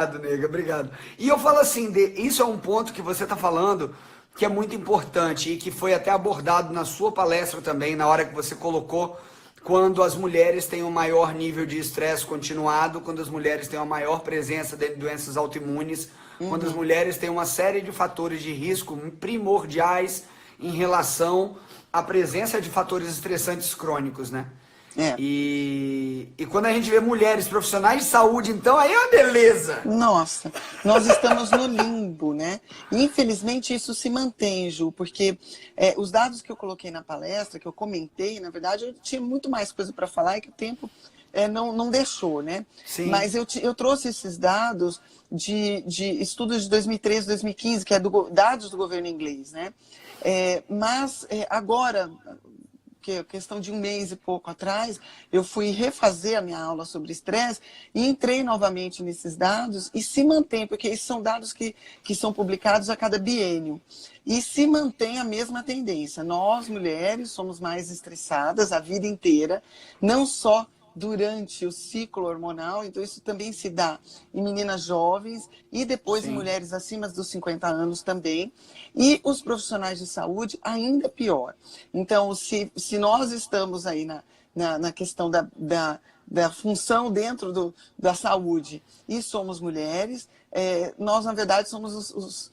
Obrigado, nega, obrigado. E eu falo assim, isso é um ponto que você está falando que é muito importante e que foi até abordado na sua palestra também, na hora que você colocou quando as mulheres têm um maior nível de estresse continuado, quando as mulheres têm uma maior presença de doenças autoimunes, quando as Uhum. mulheres têm uma série de fatores de risco primordiais em relação à presença de fatores estressantes crônicos, né? É. E quando a gente vê mulheres profissionais de saúde, então aí é uma beleza. Nossa, nós estamos no limbo, né? E, infelizmente isso se mantém, Ju, porque os dados que eu coloquei na palestra, que eu comentei, na verdade, eu tinha muito mais coisa para falar e que o tempo não deixou, né? Sim, Mas eu trouxe esses dados de estudos de 2013, 2015, que é dados do governo inglês, né? Agora, que é questão de um mês e pouco atrás, eu fui refazer a minha aula sobre estresse e entrei novamente nesses dados e se mantém, porque esses são dados que são publicados a cada biênio. E se mantém a mesma tendência. Nós, mulheres, somos mais estressadas a vida inteira, não só durante o ciclo hormonal, então isso também se dá em meninas jovens e depois em sim. mulheres acima dos 50 anos também, e os profissionais de saúde ainda pior. Então, se nós estamos aí na questão da função dentro da saúde e somos mulheres, nós, na verdade, somos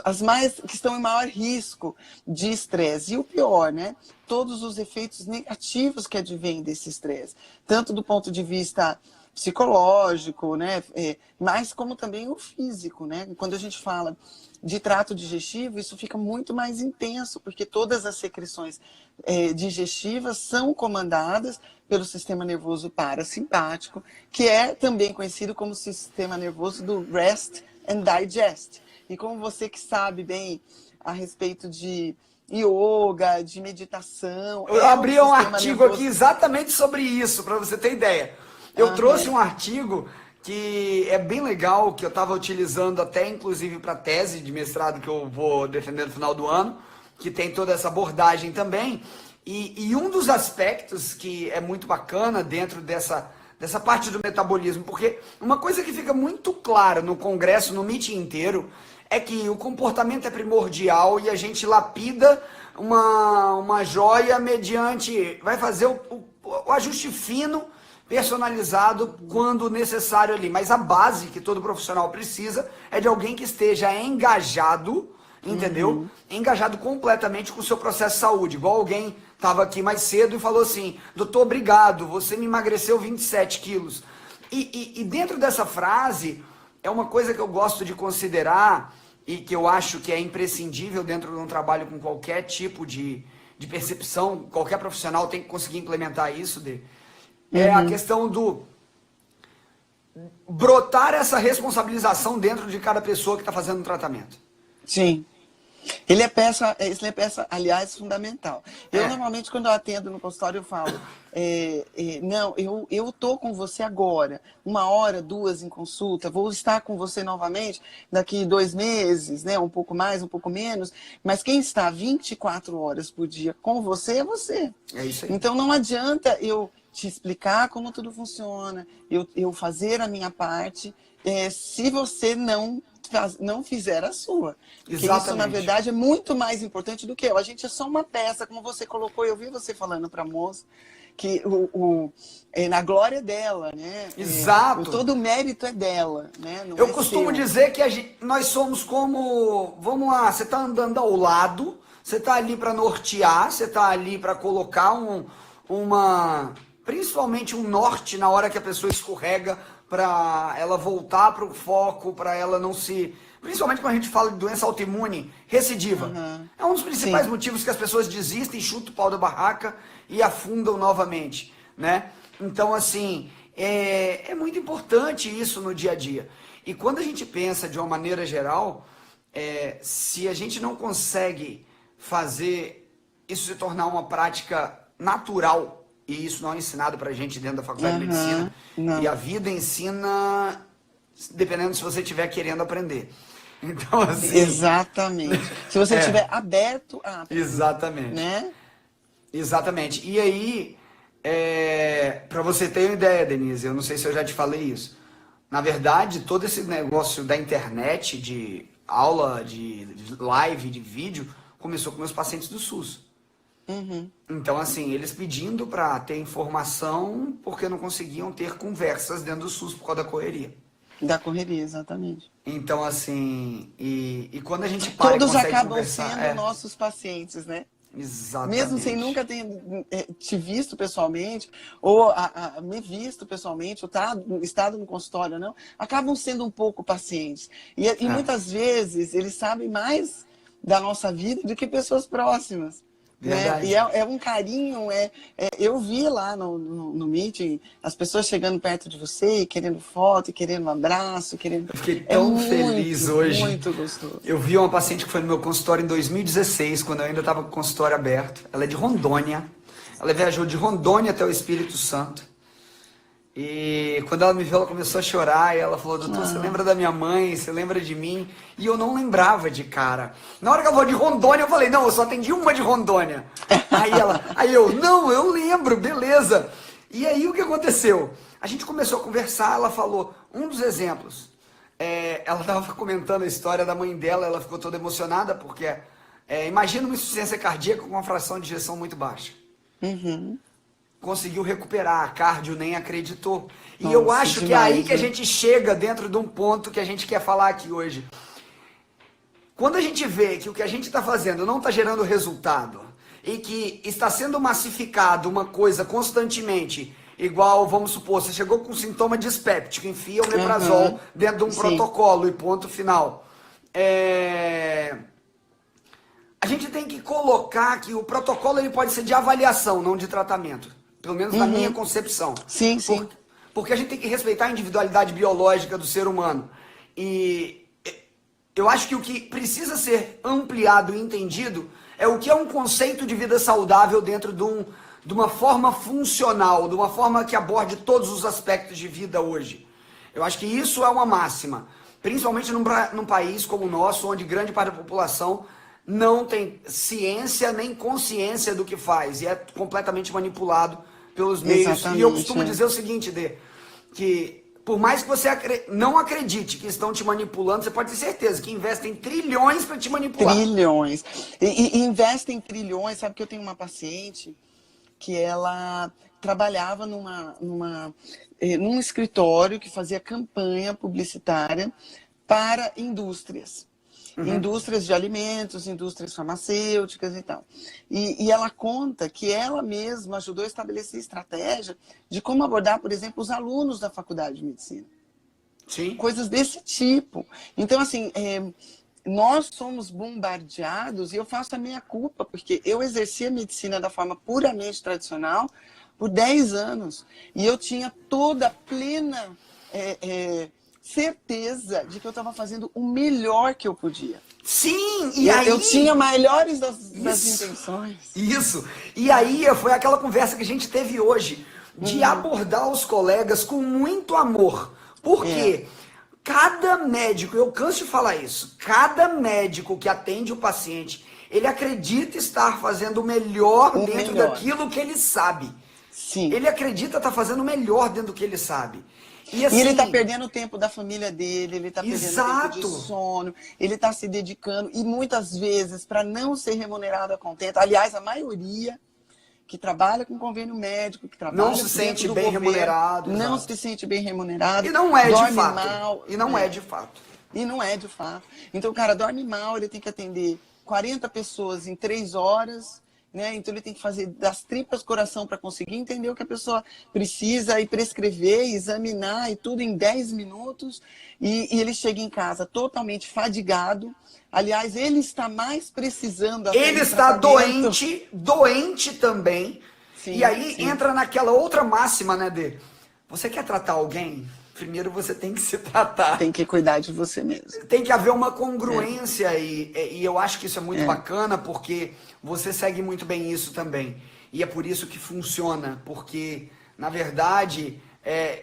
as mais que estão em maior risco de estresse. E o pior, né? Todos os efeitos negativos que advêm desse estresse, tanto do ponto de vista psicológico, né? Mas como também o físico, né? Quando a gente fala de trato digestivo, isso fica muito mais intenso, porque todas as secreções digestivas são comandadas pelo sistema nervoso parasimpático, que é também conhecido como sistema nervoso do rest and digest. E como você que sabe bem a respeito de yoga, de meditação, Eu é um abri um sistema artigo aqui nervoso. exatamente sobre isso, para você ter ideia. Eu trouxe Aham, um artigo que é bem legal, que eu estava utilizando até inclusive para tese de mestrado que eu vou defender no final do ano, que tem toda essa abordagem também. E um dos aspectos que é muito bacana dentro dessa parte do metabolismo, porque uma coisa que fica muito clara no congresso, no meeting inteiro, é que o comportamento é primordial e a gente lapida uma joia mediante, vai fazer o ajuste fino, personalizado quando necessário ali. Mas a base que todo profissional precisa é de alguém que esteja engajado, entendeu? uhum, Engajado completamente com o seu processo de saúde. Igual alguém estava aqui mais cedo e falou assim, doutor, obrigado, você me emagreceu 27 quilos. E dentro dessa frase, é uma coisa que eu gosto de considerar e que eu acho que é imprescindível dentro de um trabalho com qualquer tipo de percepção, qualquer profissional tem que conseguir implementar isso, é a uhum. questão do brotar essa responsabilização dentro de cada pessoa que está fazendo o tratamento. Sim. Ele é peça, aliás, fundamental. Eu É, normalmente, quando eu atendo no consultório, eu falo, não, eu estou com você agora, 1 hora, 2 em consulta, vou estar com você novamente daqui 2 meses, né? Um pouco mais, um pouco menos, mas quem está 24 horas por dia com você é você. é isso aí. Então não adianta eu te explicar como tudo funciona, eu fazer a minha parte, se você não fizer a sua. Porque isso, na Exatamente. verdade, é muito mais importante do que eu. A gente é só uma peça, como você colocou, eu vi você falando para a moça, que na glória dela, né? Exato. Todo o mérito é dela, né? Não Eu é costumo seu. dizer que nós somos como, vamos lá, você está andando ao lado, você está ali para nortear, você está ali para colocar principalmente um norte na hora que a pessoa escorrega, para ela voltar para o foco, para ela não se, principalmente quando a gente fala de doença autoimune recidiva. Aham. É um dos principais Sim. motivos que as pessoas desistem, chutam o pau da barraca e afundam novamente, né? Então, assim, é muito importante isso no dia a dia. E quando a gente pensa de uma maneira geral, se a gente não consegue fazer isso se tornar uma prática natural, e isso não é ensinado pra gente dentro da faculdade de medicina, Aham. e a Não. vida ensina dependendo se você estiver querendo aprender. Então, assim, Exatamente. Se você é, estiver aberto a aprender, exatamente. né? Exatamente. E aí, para você ter uma ideia, Denise, eu não sei se eu já te falei isso, Na verdade, todo esse negócio da internet, de aula, de live, de vídeo, começou com meus pacientes do SUS. Uhum. Então, assim, eles pedindo para ter informação porque não conseguiam ter conversas dentro do SUS por causa da correria. Da correria, exatamente. Então, assim, e quando a gente para e Todos consegue acabam conversar... sendo nossos pacientes, né? Exatamente. Mesmo sem nunca ter te visto pessoalmente, ou me visto pessoalmente, ou estado no consultório, não, acabam sendo um pouco pacientes. E muitas vezes eles sabem mais da nossa vida do que pessoas próximas. Né? E é um carinho, eu vi lá no meeting as pessoas chegando perto de você, querendo foto, querendo um abraço, querendo... Eu fiquei tão feliz hoje. Muito gostoso. Eu vi uma paciente que foi no meu consultório em 2016, quando eu ainda estava com o consultório aberto. Ela é de Rondônia. Ela viajou de Rondônia até o Espírito Santo. E quando ela me viu, ela começou a chorar e ela falou: doutor, você lembra da minha mãe? Você lembra de mim? E eu não lembrava de cara. Na hora que ela falou de Rondônia, eu falei: não, eu só atendi uma de Rondônia. Aí eu, não, eu lembro, beleza. E aí o que aconteceu? A gente começou a conversar, ela falou, um dos exemplos, ela estava comentando a história da mãe dela, ela ficou toda emocionada, porque imagina uma insuficiência cardíaca com uma fração de ejeção muito baixa. Uhum. Conseguiu recuperar, a cardio nem acreditou. E Nossa, eu acho que é aí que a né? gente chega dentro de um ponto que a gente quer falar aqui hoje. Quando a gente vê que o que a gente está fazendo não está gerando resultado e que está sendo massificado uma coisa constantemente, igual, vamos supor, você chegou com sintoma dispéptico, enfia o omeprazol dentro de um protocolo e ponto final. A gente tem que colocar que o protocolo ele pode ser de avaliação, não de tratamento. Pelo menos na minha concepção. Sim, sim. Porque a gente tem que respeitar a individualidade biológica do ser humano. E eu acho que o que precisa ser ampliado e entendido é o que é um conceito de vida saudável dentro de uma forma funcional, de uma forma que aborde todos os aspectos de vida hoje. Eu acho que isso é uma máxima. Principalmente num país como o nosso, onde grande parte da população não tem ciência nem consciência do que faz e é completamente manipulado pelos meios. Exatamente, e eu costumo dizer o seguinte, Dê, que por mais que você não acredite que estão te manipulando, você pode ter certeza que investem trilhões para te manipular. Trilhões. E investem trilhões. Sabe que eu tenho uma paciente que ela trabalhava num escritório que fazia campanha publicitária para indústrias. Indústrias de alimentos, indústrias farmacêuticas e tal. E ela conta que ela mesma ajudou a estabelecer estratégia de como abordar, por exemplo, os alunos da faculdade de medicina. Sim. Coisas desse tipo. Então, assim, nós somos bombardeados, e eu faço a minha culpa, porque eu exerci a medicina da forma puramente tradicional por 10 anos. E eu tinha toda a plena... certeza de que eu estava fazendo o melhor que eu podia. Sim, eu tinha melhores das intenções. Isso. E aí foi aquela conversa que a gente teve hoje, de abordar os colegas com muito amor. Porque cada médico, eu canso de falar isso, cada médico que atende o paciente, ele acredita estar fazendo o melhor dentro daquilo que ele sabe. Sim. Ele acredita estar fazendo o melhor dentro do que ele sabe. E ele está perdendo o tempo da família dele, ele está perdendo o tempo de sono, ele está se dedicando, e muitas vezes, para não ser remunerado a contento, aliás, a maioria que trabalha com convênio médico, que trabalha não se sente bem remunerado, não se sente bem remunerado, e não é de dorme fato. mal. E não é de fato. E não é de fato. Então o cara dorme mal, ele tem que atender 40 pessoas em 3 horas, né? Então ele tem que fazer das tripas coração para conseguir entender o que a pessoa precisa e prescrever, examinar e tudo em 10 minutos. E ele chega em casa totalmente fadigado. Aliás, ele está mais precisando... Ele está doente também. Sim, e aí entra naquela outra máxima, né, Dê? Você quer tratar alguém? Primeiro você tem que se tratar. Tem que cuidar de você mesmo. Tem que haver uma congruência e eu acho que isso é muito bacana porque você segue muito bem isso também. E é por isso que funciona, porque, na verdade,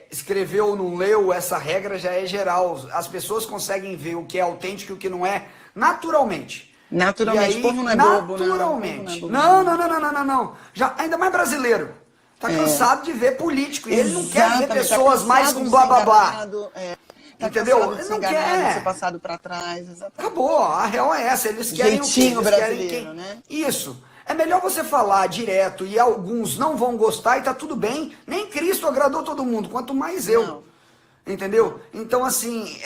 escreveu ou não leu, essa regra já é geral. As pessoas conseguem ver o que é autêntico e o que não é naturalmente. Naturalmente, aí, o povo não é bobo, naturalmente. Não. Não. Já, ainda mais brasileiro. Tá cansado de ver político. E ele não quer ver Exatamente, pessoas mais com blá blá blá. Tá Entendeu? cansado de Ele ser não enganado, de ser quer. passado para trás. Exatamente. Acabou. A real é essa. Eles querem o quê? Jeitinho Eles querem brasileiro, né? Isso. É melhor você falar direto e alguns não vão gostar e tá tudo bem. Nem Cristo agradou todo mundo, quanto mais eu. Não. Entendeu? Então, assim,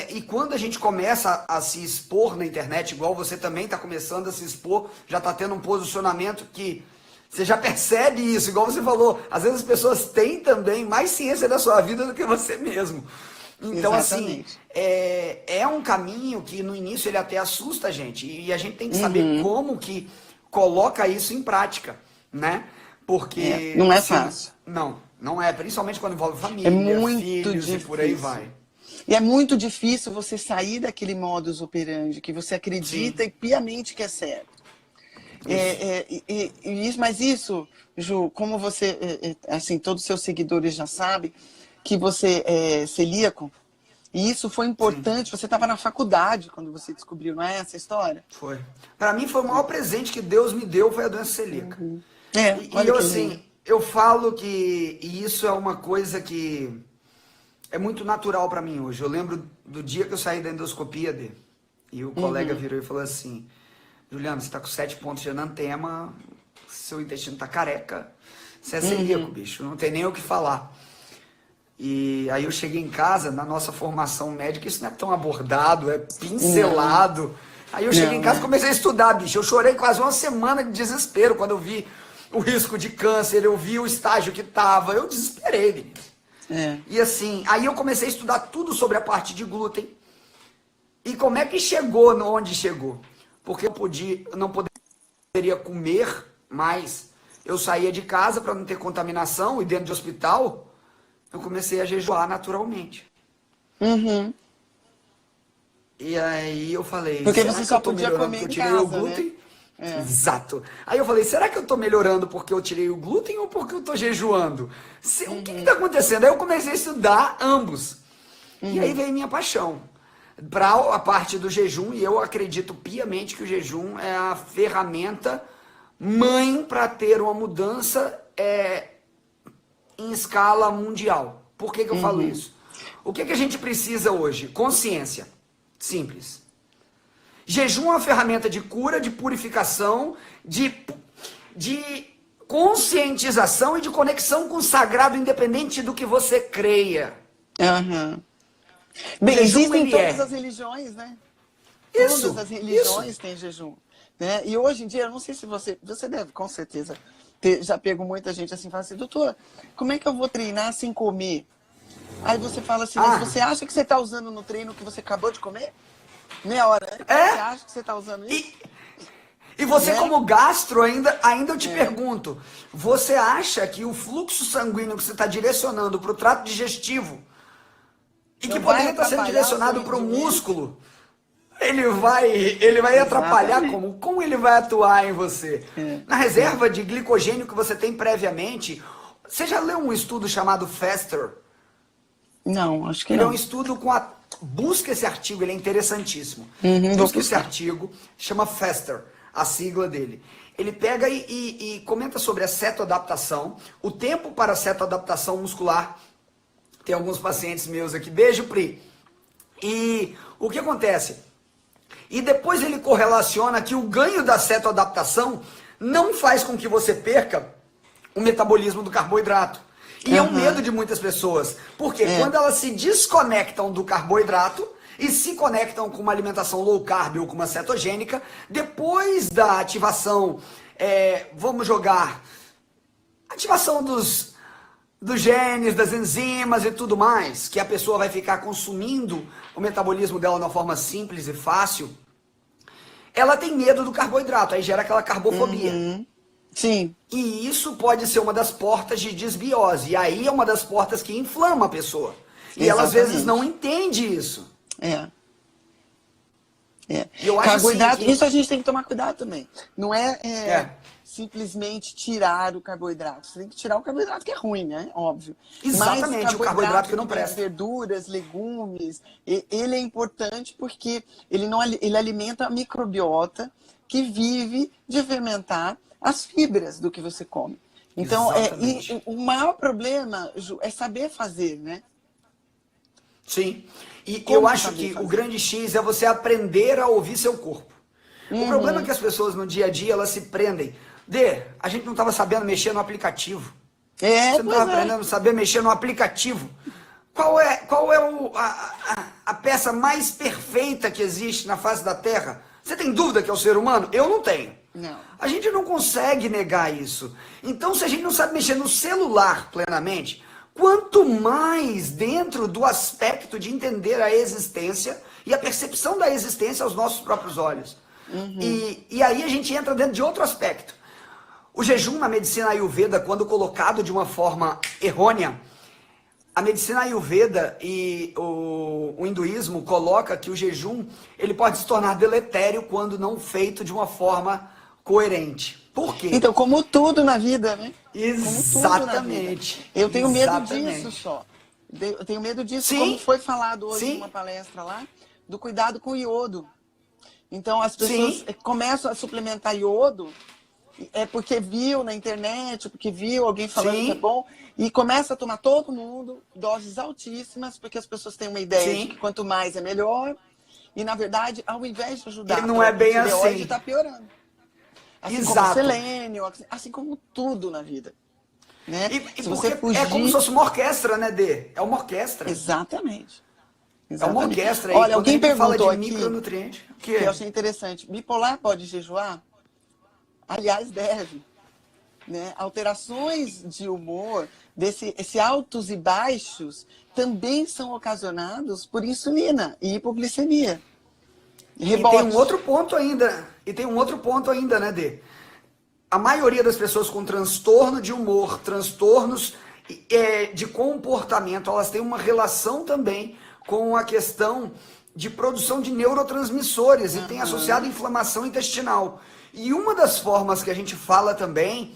e quando a gente começa a se expor na internet, igual você também está começando a se expor, já está tendo um posicionamento que você já percebe isso, igual você falou, às vezes as pessoas têm também mais ciência da sua vida do que você mesmo. Então, Exatamente. assim, é um caminho que no início ele até assusta a gente, e a gente tem que saber como que coloca isso em prática, né? Porque... não é fácil. Não é, principalmente quando envolve família, É muito filhos difícil. e por aí vai. E é muito difícil você sair daquele modus operandi que você acredita e piamente que é certo. Mas isso, Ju, como você, assim, todos os seus seguidores já sabem que você é celíaco, e isso foi importante. Você estava na faculdade quando você descobriu, não é essa história? Foi. Para mim foi o maior presente que Deus me deu, foi a doença celíaca. E olha eu que assim, lindo. eu falo que isso é uma coisa que é muito natural para mim hoje. Eu lembro do dia que eu saí da endoscopia dele. E o colega virou e falou assim: Juliano, você tá com 7 pontos de anantema, seu intestino tá careca, você é celíaco, bicho, não tem nem o que falar. E aí eu cheguei em casa, na nossa formação médica, isso não é tão abordado, é pincelado. Aí eu cheguei em casa e comecei a estudar, bicho. Eu chorei quase uma semana de desespero quando eu vi o risco de câncer, eu vi o estágio que tava, eu desesperei, menino. E assim, aí eu comecei a estudar tudo sobre a parte de glúten. E como é que chegou onde chegou? Porque eu não poderia comer mais. Eu saía de casa para não ter contaminação e dentro de hospital, eu comecei a jejuar naturalmente. E aí eu falei, Porque será você que só eu tô podia melhorando comer porque eu em tirei o casa, glúten? né? Exato. Aí eu falei, será que eu tô melhorando porque eu tirei o glúten ou porque eu tô jejuando? O que tá acontecendo? Aí eu comecei a estudar ambos. E aí veio minha paixão para a parte do jejum, e eu acredito piamente que o jejum é a ferramenta mãe para ter uma mudança em escala mundial. Por que eu falo isso? O que a gente precisa hoje? Consciência. Simples. Jejum é uma ferramenta de cura, de purificação, de conscientização e de conexão com o sagrado, independente do que você creia. Bem, existem ele todas as religiões, né? Isso, Todas as religiões têm jejum. Né? E hoje em dia, eu não sei se você deve, com certeza, já pego muita gente assim, fala assim, doutora, como é que eu vou treinar sem comer? Aí você fala assim, mas você acha que você está usando no treino que você acabou de comer? Meia hora, né? Você acha que você está usando isso? E você, como gastro, ainda eu te pergunto, você acha que o fluxo sanguíneo que você está direcionando para o trato digestivo e que poderia estar sendo direcionado para o músculo, ele vai atrapalhar como? Como ele vai atuar em você? Na reserva de glicogênio que você tem previamente, você já leu um estudo chamado Faster? Não, acho que ele não. É um estudo com a... Busca esse artigo, ele é interessantíssimo. Busca esse artigo, chama Faster, a sigla dele. Ele pega e comenta sobre a cetoadaptação, o tempo para a cetoadaptação muscular. Tem alguns pacientes meus aqui. Beijo, Pri. E o que acontece? E depois ele correlaciona que o ganho da cetoadaptação não faz com que você perca o metabolismo do carboidrato. E é um medo de muitas pessoas. Porque quando elas se desconectam do carboidrato e se conectam com uma alimentação low carb ou com uma cetogênica, depois da ativação, vamos jogar, ativação dos genes, das enzimas e tudo mais, que a pessoa vai ficar consumindo o metabolismo dela de uma forma simples e fácil, ela tem medo do carboidrato, aí gera aquela carbofobia. Sim. E isso pode ser uma das portas de desbiose. E aí é uma das portas que inflama a pessoa. E ela às vezes não entende isso. Eu acho Carboidrato, assim que... isso a gente tem que tomar cuidado também. Não simplesmente tirar o carboidrato. Você tem que tirar o carboidrato que é ruim, né? Óbvio. Exatamente, mas o carboidrato que não vem presta. Verduras, legumes, ele é importante porque ele alimenta a microbiota que vive de fermentar as fibras do que você come. Então, Exatamente. e o maior problema, Ju, é saber fazer, né? Sim. E eu Como acho saber que o fazer? grande X é você aprender a ouvir seu corpo. O problema é que Uhum. as pessoas no dia a dia, elas se prendem. A gente não estava sabendo mexer no aplicativo. É, Você não estava pois é. aprendendo a saber mexer no aplicativo. Qual é a peça mais perfeita que existe na face da Terra? Você tem dúvida que é o ser humano? Eu não tenho. Não. A gente não consegue negar isso. Então, se a gente não sabe mexer no celular plenamente, quanto mais dentro do aspecto de entender a existência e a percepção da existência aos nossos próprios olhos. E aí a gente entra dentro de outro aspecto. O jejum na medicina Ayurveda, quando colocado de uma forma errônea, a medicina Ayurveda e o hinduísmo coloca que o jejum ele pode se tornar deletério quando não feito de uma forma coerente. Por quê? Então, como tudo na vida, né? Como tudo na vida. Exatamente. Eu tenho medo disso Exatamente. só. Eu tenho medo disso, como Sim, foi falado hoje sim, numa palestra lá, do cuidado com o iodo. Então, as pessoas sim, começam a suplementar iodo, porque viu na internet, porque viu alguém falando que é sim, bom, e começa a tomar todo mundo doses altíssimas, porque as pessoas têm uma ideia de que sim. quanto mais é melhor, e na verdade, ao invés de E ajudar a não é própria bem tireoide, assim. está piorando. Assim como o Exato. selênio, assim como tudo na vida, né? E Se você porque é como se fugir... fosse uma orquestra, né, Dê? É uma orquestra. Exatamente, É uma exatamente. orquestra. E Olha, quando a alguém gente fala perguntou de aqui, micronutriente, o que eu quê? achei interessante, bipolar pode jejuar? Aliás, deve. Né? Alterações de humor, esse altos e baixos, também são ocasionados por insulina e hipoglicemia. E tem um Rebote. outro ponto ainda. E tem um outro ponto ainda, né, Dê? A maioria das pessoas com transtorno de humor, transtornos de comportamento, elas têm uma relação também com a questão de produção de neurotransmissores e tem associado Aham. inflamação intestinal. E uma das formas que a gente fala também,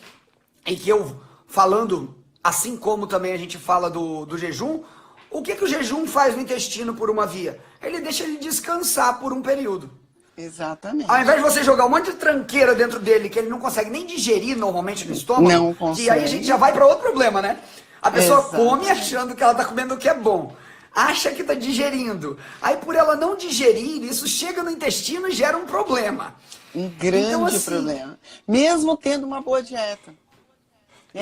e que eu falando, assim como também a gente fala do jejum, o que o jejum faz no intestino por uma via? Ele deixa ele descansar por um período. Ao invés Exatamente. de você jogar um monte de tranqueira dentro dele, que ele não consegue nem digerir normalmente no estômago, Não que aí a gente já consegue. vai para outro problema, né? A pessoa come Exatamente. achando que ela tá comendo o que é bom. Acha que tá digerindo. Aí por ela não digerir, isso chega no intestino e gera um problema. Um Então grande assim, problema. Mesmo tendo uma boa dieta.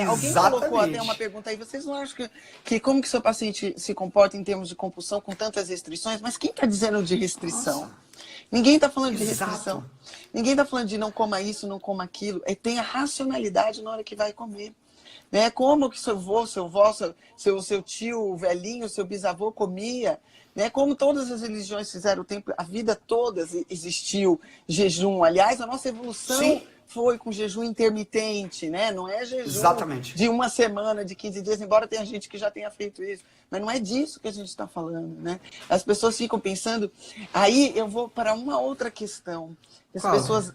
Alguém colocou até uma exatamente. pergunta aí, vocês não acham que como que seu paciente se comporta em termos de compulsão com tantas restrições? Mas quem está dizendo de restrição? Nossa, Ninguém está falando de exato. restrição. Ninguém está falando de não coma isso, não coma aquilo. Tenha racionalidade na hora que vai comer. Né? Como que seu avô, seu vó, seu tio velhinho, seu bisavô comia. Né? Como todas as religiões fizeram o tempo, a vida toda existiu jejum. Aliás, a nossa evolução Sim, foi com jejum intermitente, né? Não é jejum exatamente. de uma semana, de 15 dias, embora tenha gente que já tenha feito isso. Mas não é disso que a gente está falando, né? As pessoas ficam pensando... Aí eu vou para uma outra questão. As Qual? pessoas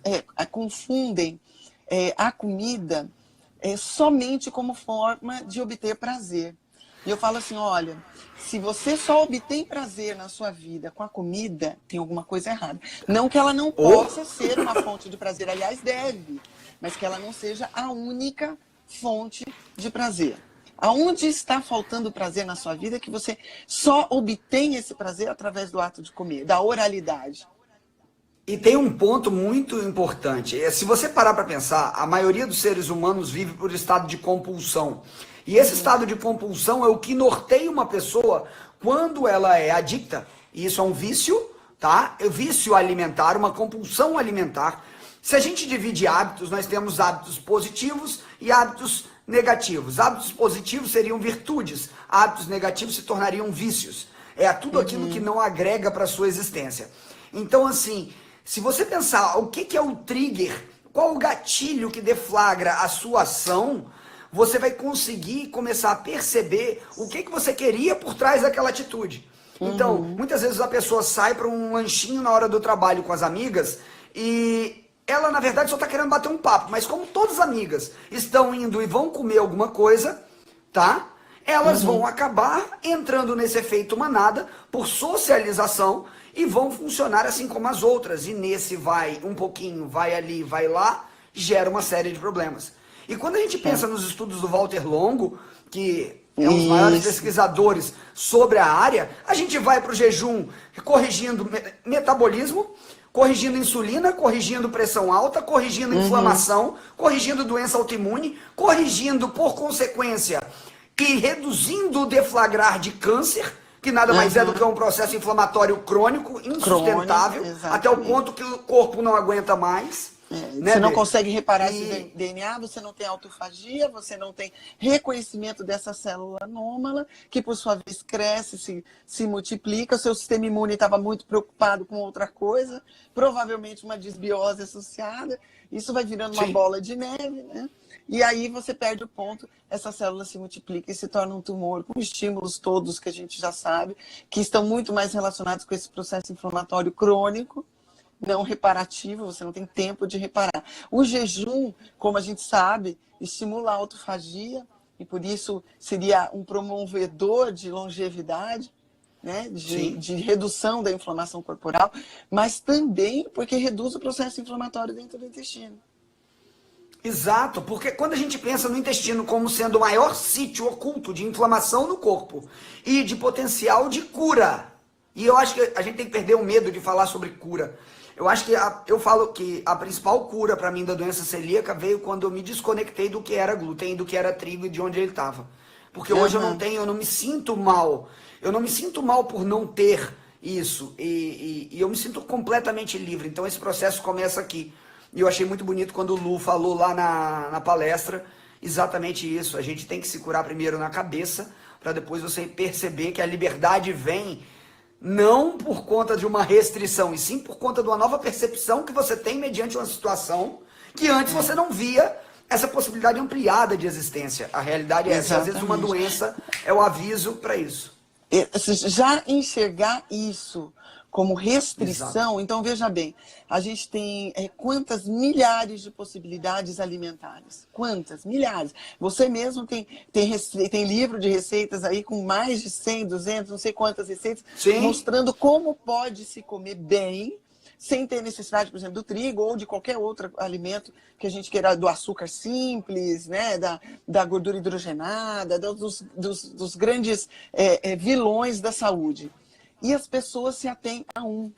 confundem a comida somente como forma de obter prazer. E eu falo assim, olha, se você só obtém prazer na sua vida com a comida, tem alguma coisa errada. Não que ela não Ou, possa ser uma fonte de prazer, aliás, deve, mas que ela não seja a única fonte de prazer. Aonde está faltando prazer na sua vida que você só obtém esse prazer através do ato de comer, da oralidade? e tem um ponto muito importante. Se você parar para pensar, a maioria dos seres humanos vive por estado de compulsão. E esse estado de compulsão é o que norteia uma pessoa quando ela é adicta. E isso é um vício, tá? É um vício alimentar, uma compulsão alimentar. Se a gente divide hábitos, nós temos hábitos positivos e hábitos negativos. Hábitos positivos seriam virtudes, hábitos negativos se tornariam vícios. É tudo aquilo que não agrega para a sua existência. Então, assim, se você pensar o que é o trigger, qual o gatilho que deflagra a sua ação, você vai conseguir começar a perceber o que você queria por trás daquela atitude. Então, muitas vezes a pessoa sai para um lanchinho na hora do trabalho com as amigas e ela, na verdade, só está querendo bater um papo. Mas como todas as amigas estão indo e vão comer alguma coisa, tá? Elas vão acabar entrando nesse efeito manada por socialização e vão funcionar assim como as outras. E nesse vai um pouquinho, vai ali, vai lá, gera uma série de problemas. E quando a gente pensa nos estudos do Walter Longo, que é um dos maiores pesquisadores sobre a área, a gente vai para o jejum corrigindo metabolismo, corrigindo insulina, corrigindo pressão alta, corrigindo inflamação, corrigindo doença autoimune, corrigindo, por consequência, e reduzindo o deflagrar de câncer, que nada mais é do que um processo inflamatório crônico, insustentável, até o ponto que o corpo não aguenta mais. Né, você não consegue reparar esse DNA, você não tem autofagia, você não tem reconhecimento dessa célula anômala, que por sua vez cresce, se multiplica, o seu sistema imune estava muito preocupado com outra coisa, provavelmente uma desbiose associada, isso vai virando uma bola de neve, né? E aí você perde o ponto, essa célula se multiplica e se torna um tumor, com estímulos todos que a gente já sabe, que estão muito mais relacionados com esse processo inflamatório crônico, não reparativo, você não tem tempo de reparar. O jejum, como a gente sabe, estimula a autofagia e por isso seria um promovedor de longevidade, né? de redução da inflamação corporal, mas também porque reduz o processo inflamatório dentro do intestino. Exato, porque quando a gente pensa no intestino como sendo o maior sítio oculto de inflamação no corpo e de potencial de cura, e eu acho que a gente tem que perder o medo de falar sobre cura. Eu acho que eu falo que a principal cura para mim da doença celíaca veio quando eu me desconectei do que era glúten, do que era trigo e de onde ele estava. Porque hoje eu não me sinto mal. Eu não me sinto mal por não ter isso. E eu me sinto completamente livre. Então esse processo começa aqui. E eu achei muito bonito quando o Lu falou lá na palestra exatamente isso. A gente tem que se curar primeiro na cabeça, para depois você perceber que a liberdade vem não por conta de uma restrição, e sim por conta de uma nova percepção que você tem mediante uma situação que antes você não via essa possibilidade ampliada de existência. A realidade é essa. Às vezes uma doença é o aviso para isso. Já enxergar isso como restrição, então veja bem, a gente tem quantas milhares de possibilidades alimentares? Quantas? Milhares. Você mesmo tem livro de receitas aí com mais de 100, 200, não sei quantas receitas, mostrando como pode se comer bem, sem ter necessidade, por exemplo, do trigo ou de qualquer outro alimento que a gente queira, do açúcar simples, né, da gordura hidrogenada, dos grandes vilões da saúde. E as pessoas se atêm a um.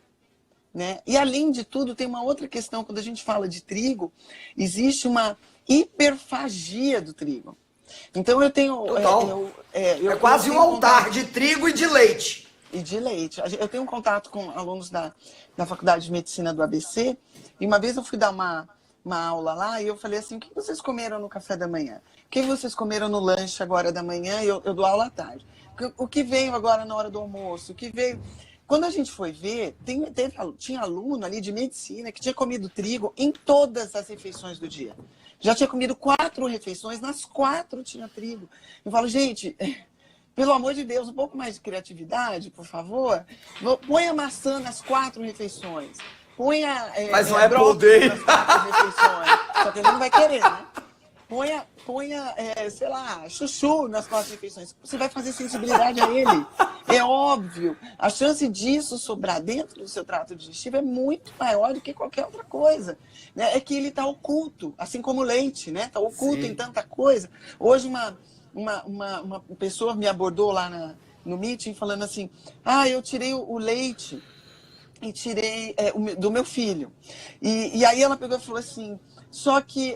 Né? E, além de tudo, tem uma outra questão. Quando a gente fala de trigo, existe uma hiperfagia do trigo. Então, eu tenho... é quase um altar de trigo e de leite. E de leite. Eu tenho um contato com alunos da Faculdade de Medicina do ABC, e uma vez eu fui dar uma aula lá, e eu falei assim, o que vocês comeram no café da manhã? O que vocês comeram no lanche agora da manhã? Eu dou aula à tarde. O que veio agora na hora do almoço? O que veio... Quando a gente foi ver, tinha aluno ali de medicina que tinha comido trigo em todas as refeições do dia. Já tinha comido 4 refeições, nas 4 tinha trigo. Eu falo, gente, pelo amor de Deus, um pouco mais de criatividade, por favor. Põe a maçã nas 4 refeições. Põe mas não é poder. Nas 4 refeições. Só que ele não vai querer, né? Ponha, sei lá, chuchu nas 4 refeições. Você vai fazer sensibilidade a ele. É óbvio. A chance disso sobrar dentro do seu trato digestivo é muito maior do que qualquer outra coisa. Né? É que ele está oculto, assim como o leite, né? Está oculto em tanta coisa. Hoje uma pessoa me abordou lá no meeting falando assim, eu tirei o leite e tirei do meu filho. E aí ela pegou e falou assim, só que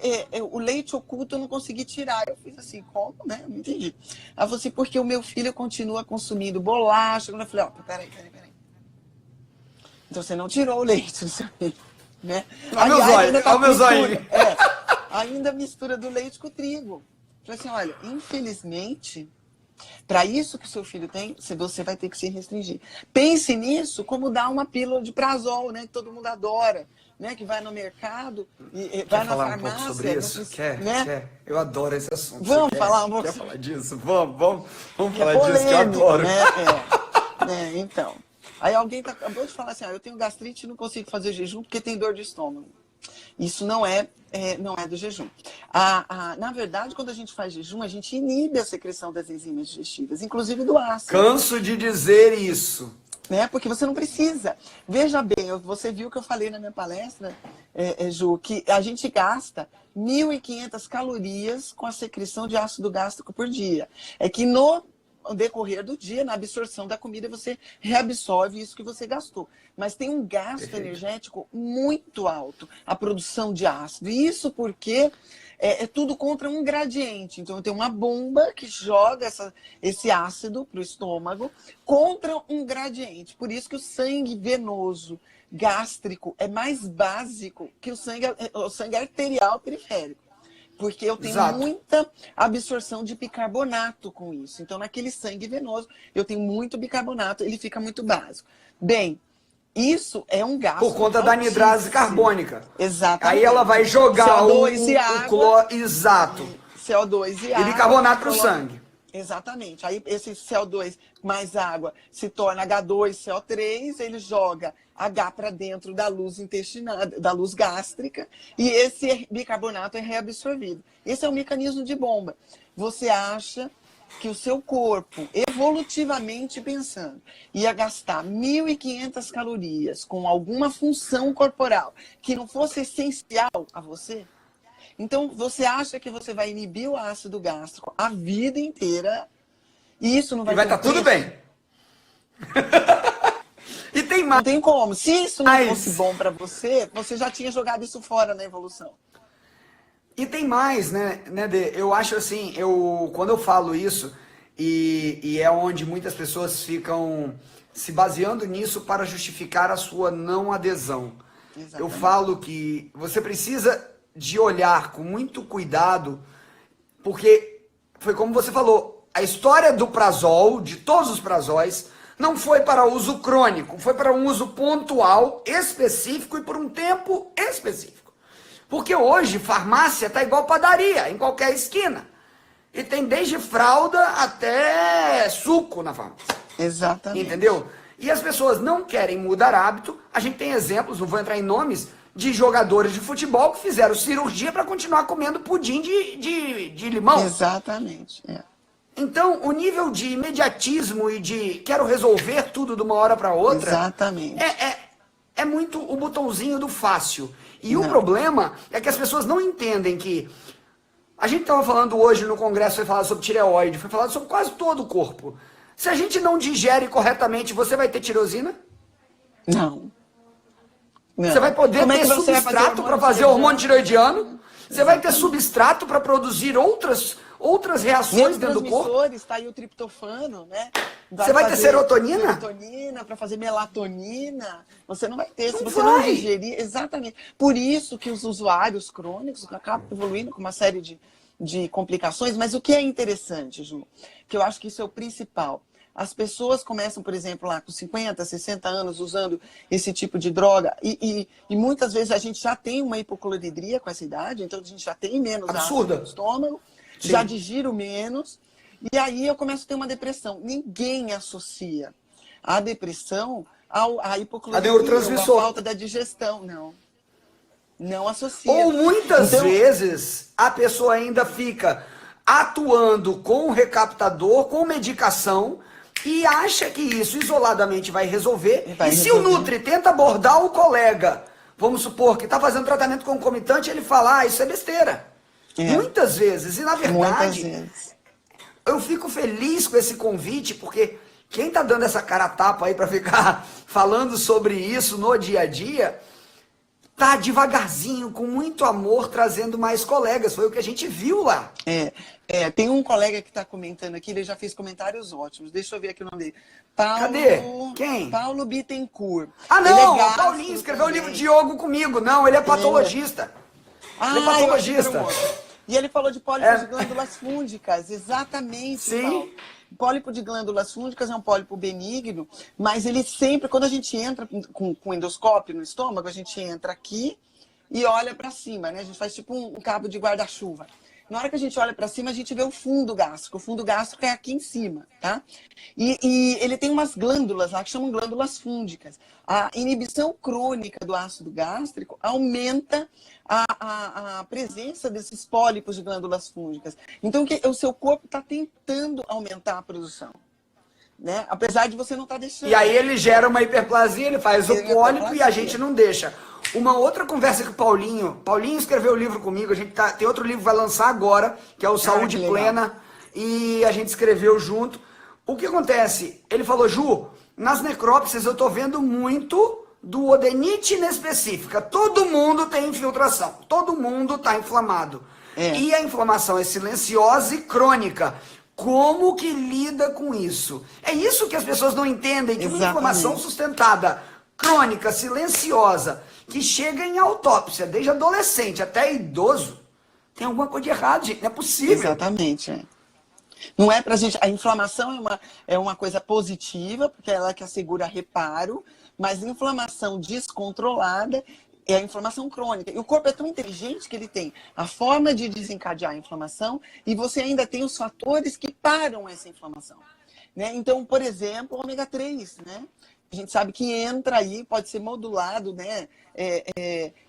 o leite oculto eu não consegui tirar. Eu fiz assim, como, né? Eu não entendi. Ela falou assim, porque o meu filho continua consumindo bolacha. Eu falei, peraí. Então você não tirou o leite do seu filho, né? Olha o meu zóio. Ainda mistura do leite com o trigo. Eu falei assim, olha, infelizmente, para isso que o seu filho tem, você vai ter que se restringir. Pense nisso como dar uma pílula de Prazol, né? Que todo mundo adora. Né, que vai no mercado e vai na farmácia. Um pouco sobre isso? Quer? Eu adoro esse assunto. Vamos falar um pouco. Quer falar disso? Vamos falar disso, que eu adoro. Né? Então. Aí alguém acabou de falar assim, eu tenho gastrite e não consigo fazer jejum porque tem dor de estômago. Isso não é do jejum. Na verdade, quando a gente faz jejum, a gente inibe a secreção das enzimas digestivas, inclusive do ácido. Canso de dizer isso. né? Porque você não precisa. Veja bem, você viu que eu falei na minha palestra, Ju, que a gente gasta 1.500 calorias com a secreção de ácido gástrico por dia. É que no decorrer do dia, na absorção da comida, você reabsorve isso que você gastou. Mas tem um gasto energético muito alto, a produção de ácido. E isso porque é tudo contra um gradiente. Então, tem uma bomba que joga esse ácido para o estômago contra um gradiente. Por isso que o sangue venoso gástrico é mais básico que o sangue arterial periférico. Porque eu tenho muita absorção de bicarbonato com isso. Então, naquele sangue venoso, eu tenho muito bicarbonato, ele fica muito básico. Bem, isso é um gasto por conta da anidrase carbônica. Exatamente. Aí ela vai jogar CO2 e água. Exato. CO2 e água. E bicarbonato para o sangue. Exatamente. Aí esse CO2 mais água se torna H2CO3, ele joga H para dentro da luz intestinal, da luz gástrica, e esse bicarbonato é reabsorvido. Esse é o mecanismo de bomba. Você acha que o seu corpo, evolutivamente pensando, ia gastar 1.500 calorias com alguma função corporal que não fosse essencial a você? Então, você acha que você vai inibir o ácido gástrico a vida inteira e isso não vai estar tudo bem. E tem mais. Não tem como. Se isso não fosse bom para você, você já tinha jogado isso fora na evolução. E tem mais, né, Dê? Eu acho assim, quando eu falo isso, e é onde muitas pessoas ficam se baseando nisso para justificar a sua não adesão. Exatamente. Eu falo que você precisa de olhar com muito cuidado, porque foi como você falou, a história do prazol, de todos os prazóis, não foi para uso crônico, foi para um uso pontual, específico e por um tempo específico. Porque hoje farmácia tá igual padaria, em qualquer esquina. E tem desde fralda até suco na farmácia. Exatamente. Entendeu? E as pessoas não querem mudar hábito. A gente tem exemplos, não vou entrar em nomes, de jogadores de futebol que fizeram cirurgia para continuar comendo pudim de limão. Exatamente. É. Então, o nível de imediatismo e de quero resolver tudo de uma hora para outra. Exatamente. É muito o botãozinho do fácil. E o problema é que as pessoas não entendem que a gente estava falando hoje no congresso, foi falado sobre tireoide, foi falado sobre quase todo o corpo. Se a gente não digere corretamente, você vai ter tirosina? Não. Você vai poder ter substrato para fazer hormônio tireoidiano? Você vai ter substrato para produzir outras reações dentro do corpo? Está aí o triptofano, né? Você vai ter serotonina? Serotonina para fazer melatonina. Você não vai ter, se você não digerir. Exatamente. Por isso que os usuários crônicos acabam evoluindo com uma série de complicações. Mas o que é interessante, Ju, que eu acho que isso é o principal. As pessoas começam, por exemplo, lá com 50, 60 anos usando esse tipo de droga e muitas vezes a gente já tem uma hipocloridria com essa idade, então a gente já tem menos ácido no estômago, já digiro menos, e aí eu começo a ter uma depressão. Ninguém associa a depressão à hipocloridria, à falta da digestão, não. Não associa. Ou muitas vezes a pessoa ainda fica atuando com recaptador, com medicação, e acha que isso isoladamente vai resolver. Se o Nutri tenta abordar o colega, vamos supor que está fazendo tratamento concomitante, ele fala, isso é besteira. Muitas vezes. E na verdade, eu fico feliz com esse convite, porque quem está dando essa cara a tapa aí para ficar falando sobre isso no dia a dia, tá devagarzinho, com muito amor, trazendo mais colegas. Foi o que a gente viu lá. Tem um colega que está comentando aqui, ele já fez comentários ótimos. Deixa eu ver aqui o nome dele. Cadê? Quem? Paulo Bittencourt. Ah, não! O Paulinho escreveu o livro de Diogo comigo. Não, ele é patologista. Ele é patologista. E ele falou de pólipos de glândulas fúngicas. Exatamente, sim. Paulo. Pólipo de glândulas fúngicas é um pólipo benigno, mas ele sempre, quando a gente entra com endoscópio no estômago, a gente entra aqui e olha para cima, né? A gente faz tipo um cabo de guarda-chuva. Na hora que a gente olha para cima, a gente vê o fundo gástrico. O fundo gástrico é aqui em cima, tá? E ele tem umas glândulas lá que chamam glândulas fúngicas. A inibição crônica do ácido gástrico aumenta a presença desses pólipos de glândulas fúngicas. Então, o seu corpo está tentando aumentar a produção. né? Apesar de você não estar deixando. E aí ele gera uma hiperplasia, ele faz o cólico e a gente não deixa. Uma outra conversa que o Paulinho escreveu o livro comigo, tem outro livro que vai lançar agora, que é o Saúde Plena, e a gente escreveu junto. O que acontece? Ele falou, Ju, nas necrópsias eu tô vendo muito do odenite inespecífica. Todo mundo tem infiltração, todo mundo tá inflamado. E a inflamação é silenciosa e crônica. Como que lida com isso? É isso que as pessoas não entendem, que uma inflamação sustentada, crônica, silenciosa, que chega em autópsia, desde adolescente até idoso, tem alguma coisa de errado, gente. Não é possível. Exatamente. Não é pra gente. A inflamação é uma coisa positiva, porque ela que assegura reparo, mas inflamação descontrolada é a inflamação crônica. E o corpo é tão inteligente que ele tem a forma de desencadear a inflamação e você ainda tem os fatores que param essa inflamação. Né? Então, por exemplo, o ômega 3, né? A gente sabe que entra aí, pode ser modulado, né?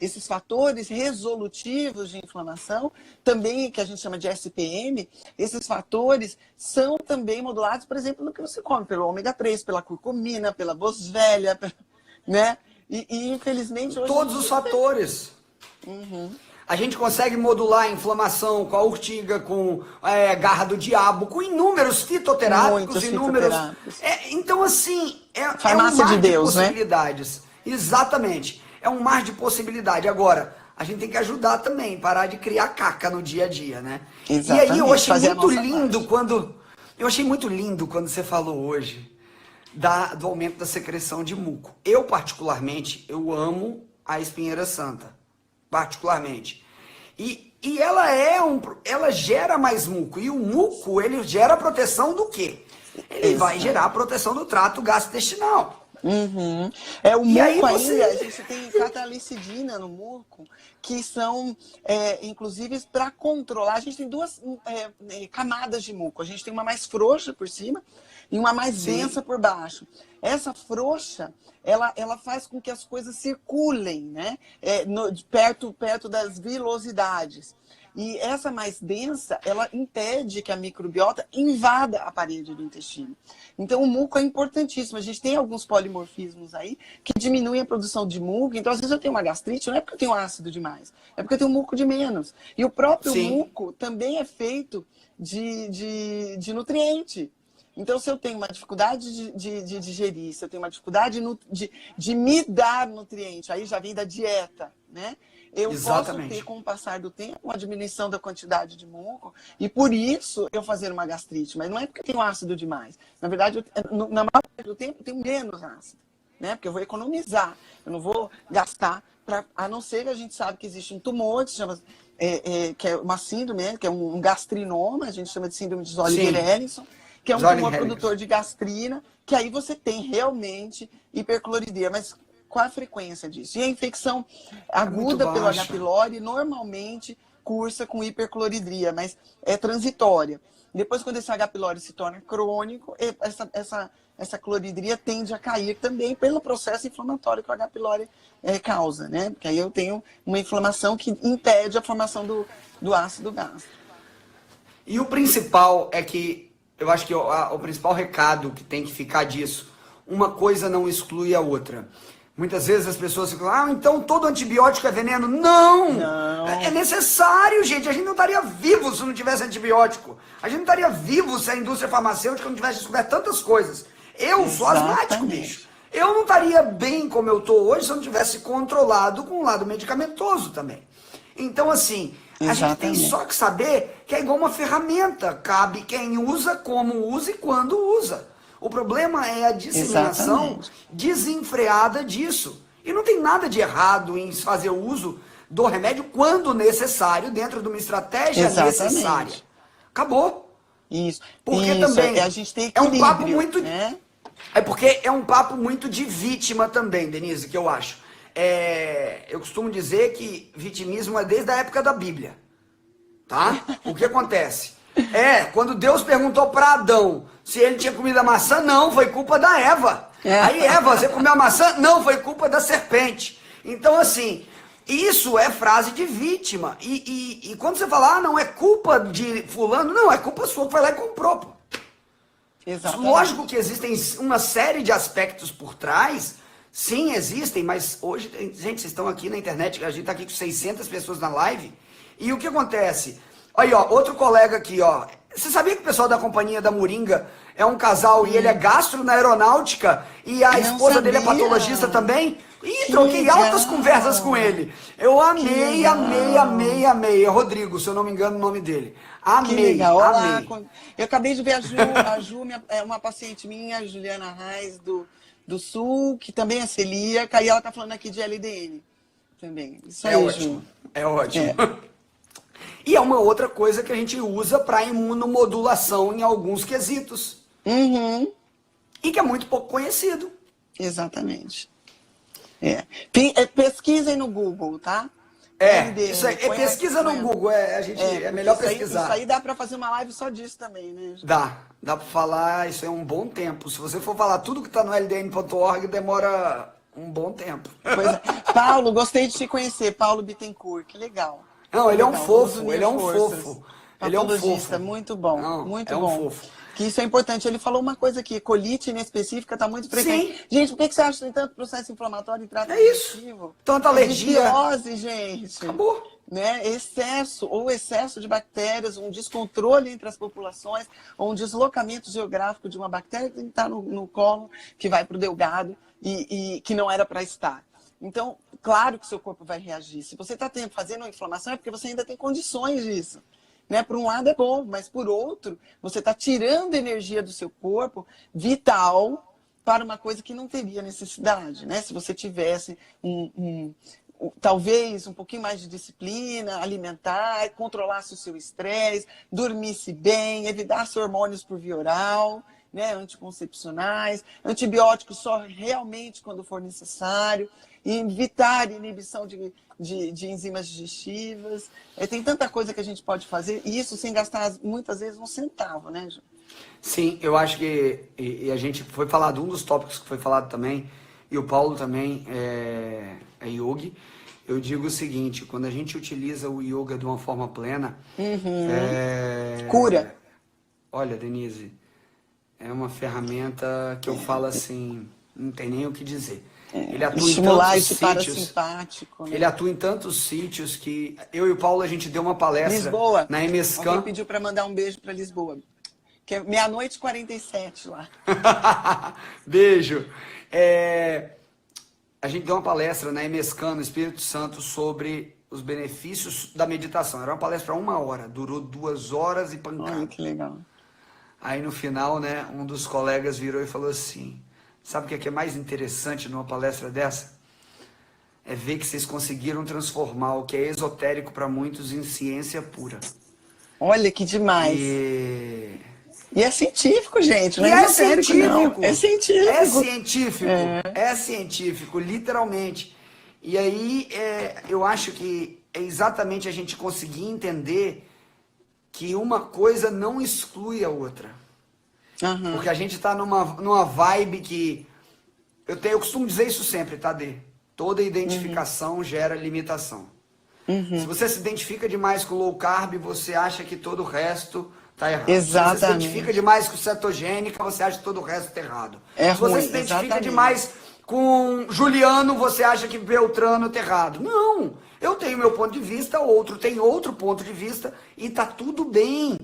Esses fatores resolutivos de inflamação, também que a gente chama de SPM, esses fatores são também modulados, por exemplo, no que você come, pelo ômega 3, pela curcumina, pela boswellia, né? E infelizmente hoje... Todos os fatores. A gente consegue modular a inflamação com a urtiga, com garra do diabo, com inúmeros fitoterápicos, inúmeros... Então, assim, é um mar de Deus, possibilidades. Né? Exatamente. É um mar de possibilidade. Agora, a gente tem que ajudar também, parar de criar caca no dia a dia, né? Exatamente. E aí eu achei muito lindo quando... Eu achei muito lindo quando você falou hoje do aumento da secreção de muco. Eu, particularmente, eu amo a espinheira santa. Particularmente. E ela gera mais muco. E o muco, ele gera proteção do quê? Ele vai gerar a proteção do trato gastrointestinal. O muco ainda, a gente tem catalicidina no muco, que são, inclusive, para controlar. A gente tem duas camadas de muco. A gente tem uma mais frouxa por cima e uma mais densa por baixo. Essa frouxa, ela faz com que as coisas circulem, né? Perto das vilosidades. E essa mais densa, ela impede que a microbiota invada a parede do intestino. Então, o muco é importantíssimo. A gente tem alguns polimorfismos aí que diminuem a produção de muco. Então, às vezes eu tenho uma gastrite, não é porque eu tenho ácido demais, é porque eu tenho muco de menos. E o próprio muco também é feito de nutriente. Então, se eu tenho uma dificuldade de digerir, se eu tenho uma dificuldade de me dar nutriente, aí já vem da dieta, né? Eu posso ter, com o passar do tempo, uma diminuição da quantidade de muco e, por isso, eu fazer uma gastrite. Mas não é porque eu tenho ácido demais. Na verdade, na maior parte do tempo, eu tenho menos ácido, né? Porque eu vou economizar. Eu não vou gastar, a não ser que a gente sabe que existe um tumor, que se chama, que é uma síndrome, que é um gastrinoma, a gente chama de síndrome de Zollinger-Ellison, que é um tumor produtor de gastrina, que aí você tem realmente hipercloridria. Mas qual a frequência disso? E a infecção aguda pelo H. pylori normalmente cursa com hipercloridria, mas é transitória. Depois, quando esse H. pylori se torna crônico, essa cloridria tende a cair também pelo processo inflamatório que o H. pylori causa, né? Porque aí eu tenho uma inflamação que impede a formação do ácido gástrico. E o principal é que, eu acho que o principal recado que tem que ficar disso, uma coisa não exclui a outra. Muitas vezes as pessoas ficam, então todo antibiótico é veneno. Não! É necessário, gente. A gente não estaria vivo se não tivesse antibiótico. A gente não estaria vivo se a indústria farmacêutica não tivesse descoberto tantas coisas. Eu sou asmático, bicho. Eu não estaria bem como eu estou hoje se eu não tivesse controlado com o lado medicamentoso também. Então, assim, a gente tem só que saber que é igual uma ferramenta. Cabe quem usa, como usa e quando usa. O problema é a disseminação desenfreada disso. E não tem nada de errado em fazer uso do remédio quando necessário, dentro de uma estratégia necessária. Acabou. Isso. Porque também a gente tem equilíbrio, um papo muito... né? É porque é um papo muito de vítima também, Denise, que eu acho. Eu costumo dizer que vitimismo é desde a época da Bíblia. Tá? O que acontece? Quando Deus perguntou para Adão se ele tinha comido a maçã, não, foi culpa da Eva. Aí, Eva, você comeu a maçã? Não, foi culpa da serpente. Então, assim, isso é frase de vítima. E quando você fala, não, é culpa de fulano, não, é culpa sua que foi lá e comprou. Pô. Exatamente. Lógico que existem uma série de aspectos por trás, sim, existem, mas hoje, gente, vocês estão aqui na internet, a gente está aqui com 600 pessoas na live, e o que acontece? Aí, ó, outro colega aqui, ó, você sabia que o pessoal da Companhia da Moringa é um casal e ele é gastro na aeronáutica e a esposa dele é patologista também? Ih, troquei altas conversas com ele. Eu amei, amei, amei, amei. É Rodrigo, se eu não me engano o nome dele. Amei, que legal. Olá, amei. eu acabei de ver a Ju é uma paciente minha, a Juliana Reis, do Sul, que também é celíaca, e ela tá falando aqui de LDN também. Isso aí, Ótimo, Ju. é ótimo. E é uma outra coisa que a gente usa para imunomodulação em alguns quesitos. Uhum. E que é muito pouco conhecido. Exatamente. Pesquisem no Google, tá? Isso aí, pesquisa no Google, é melhor pesquisar. Isso aí dá para fazer uma live só disso também, né? Dá para falar, isso é um bom tempo. Se você for falar tudo que está no ldn.org, demora um bom tempo. Pois é. Paulo, gostei de te conhecer, Paulo Bittencourt, que legal. Não, ele é um fofo, ele é um fofo. Ele é um fofo. Muito bom, Não, muito é um bom. fofo. Que isso é importante. Ele falou uma coisa aqui, colite inespecífica está muito frequente. Sim. Gente, por que você acha que tem tanto processo inflamatório e trato digestivo? Tanta alergia. Desbiose, gente. Acabou. Né? Excesso de bactérias, um descontrole entre as populações, ou um deslocamento geográfico de uma bactéria que tem que estar no colo, que vai para o delgado e que não era para estar. Então, claro que seu corpo vai reagir. Se você está fazendo uma inflamação, é porque você ainda tem condições disso. Né? Por um lado é bom, mas por outro, você está tirando energia do seu corpo vital para uma coisa que não teria necessidade. Né? Se você tivesse talvez um pouquinho mais de disciplina alimentar, controlasse o seu estresse, dormisse bem, evitasse hormônios por via oral, né? Anticoncepcionais, antibióticos só realmente quando for necessário, e evitar inibição de enzimas digestivas. Tem tanta coisa que a gente pode fazer, e isso sem gastar muitas vezes um centavo, né, Ju? Sim, eu acho que e a gente foi falado, um dos tópicos que foi falado também, e o Paulo também é yogi. Eu digo o seguinte, quando a gente utiliza o yoga de uma forma plena... Cura. Olha, Denise, é uma ferramenta que eu falo assim, não tem nem o que dizer. Ele atua estimular em tantos esse sítios, parasimpático. Né? Ele atua em tantos sítios que eu e o Paulo, a gente deu uma palestra Lisboa. na MSCAM. Alguém pediu para mandar um beijo para Lisboa. Que é 00:47 lá. Beijo. A gente deu uma palestra na MSCAM, no Espírito Santo, sobre os benefícios da meditação. Era uma palestra 1 hora, durou 2 horas e pancada. Olha que legal. Aí no final, né, um dos colegas virou e falou assim, sabe o que é mais interessante numa palestra dessa? É ver que vocês conseguiram transformar o que é esotérico para muitos em ciência pura. Olha que demais. E é científico, gente, não é esotérico, não. É científico. É científico, é científico, literalmente. E aí, eu acho que é exatamente a gente conseguir entender que uma coisa não exclui a outra. Uhum. Porque a gente está numa vibe que... Eu costumo dizer isso sempre, tá, Dê? Toda identificação gera limitação. Se você se identifica demais com low carb, você acha que todo o resto tá errado. Exatamente. Se você se identifica demais com cetogênica, você acha que todo o resto tá errado. Se você ruim, se identifica exatamente. demais com Juliano, você acha que Beltrano tá errado. Não! Eu tenho meu ponto de vista, outro tem outro ponto de vista e tá tudo bem.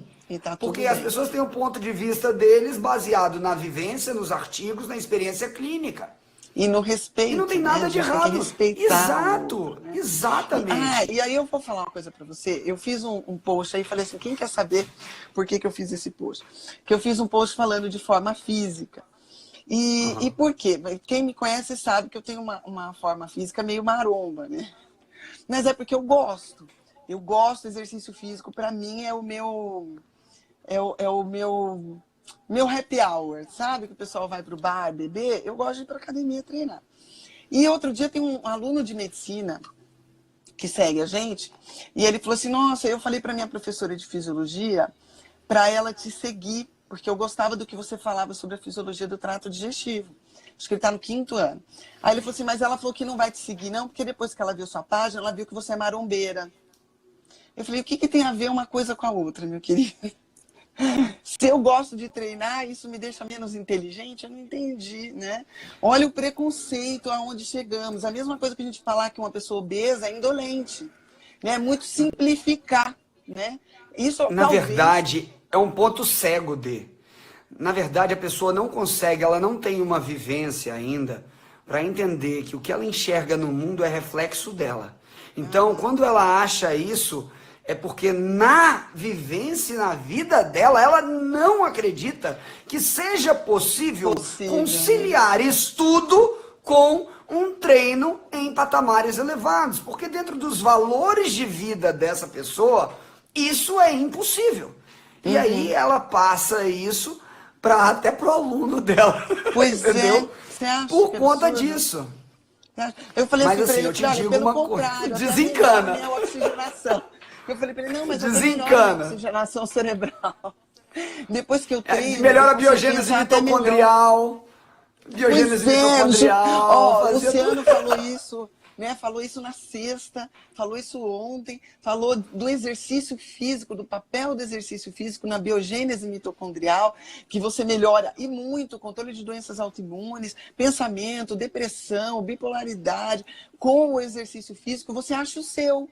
Porque as pessoas têm o ponto de vista deles baseado na vivência, nos artigos, na experiência clínica. E no respeito. E não tem nada de errado. Exato, né? exatamente. E aí eu vou falar uma coisa para você. Eu fiz um post aí e falei assim, quem quer saber por que eu fiz esse post? Que eu fiz um post falando de forma física. E por quê? Quem me conhece sabe que eu tenho uma forma física meio maromba, né? Mas é porque eu gosto. Eu gosto do exercício físico. Para mim é o meu... meu happy hour, sabe? Que o pessoal vai pro bar beber, eu gosto de ir pra academia treinar. E outro dia tem um aluno de medicina que segue a gente, e ele falou assim, nossa, eu falei pra minha professora de fisiologia pra ela te seguir, porque eu gostava do que você falava sobre a fisiologia do trato digestivo. Acho que ele tá no 5º ano. Aí ele falou assim, mas ela falou que não vai te seguir não, porque depois que ela viu sua página, ela viu que você é marombeira. Eu falei, o que tem a ver uma coisa com a outra, meu querido? Se eu gosto de treinar, isso me deixa menos inteligente? Eu não entendi, né? Olha o preconceito aonde chegamos. A mesma coisa que a gente falar que uma pessoa obesa é indolente, né? É muito simplificar, né? Isso Na talvez... verdade, é um ponto cego na verdade, a pessoa não consegue, ela não tem uma vivência ainda para entender que o que ela enxerga no mundo é reflexo dela. Então, quando ela acha isso, é porque na vivência, na vida dela, ela não acredita que seja possível Né? conciliar estudo com um treino em patamares elevados. Porque dentro dos valores de vida dessa pessoa, isso é impossível. E aí ela passa isso até pro aluno dela, Pois é, entendeu? você acha Por que conta absurdo? disso. Eu falei Mas assim para assim, ele, eu te olha, digo pelo uma coisa, contrário, até melhor desencana. minha oxigenação. Eu falei para ele, não, mas até melhor minha Desencana. oxigenação cerebral. Depois que eu É, treino, eu melhora a consigo biogênese pensar até melhor. mitocondrial. Biogênese Pois é, mitocondrial, ó, fazia tudo. Luciano falou isso, né? Falou isso na sexta, falou isso ontem, falou do exercício físico, do papel do exercício físico na biogênese mitocondrial, que você melhora e muito controle de doenças autoimunes, pensamento, depressão, bipolaridade, com o exercício físico, você acha o seu.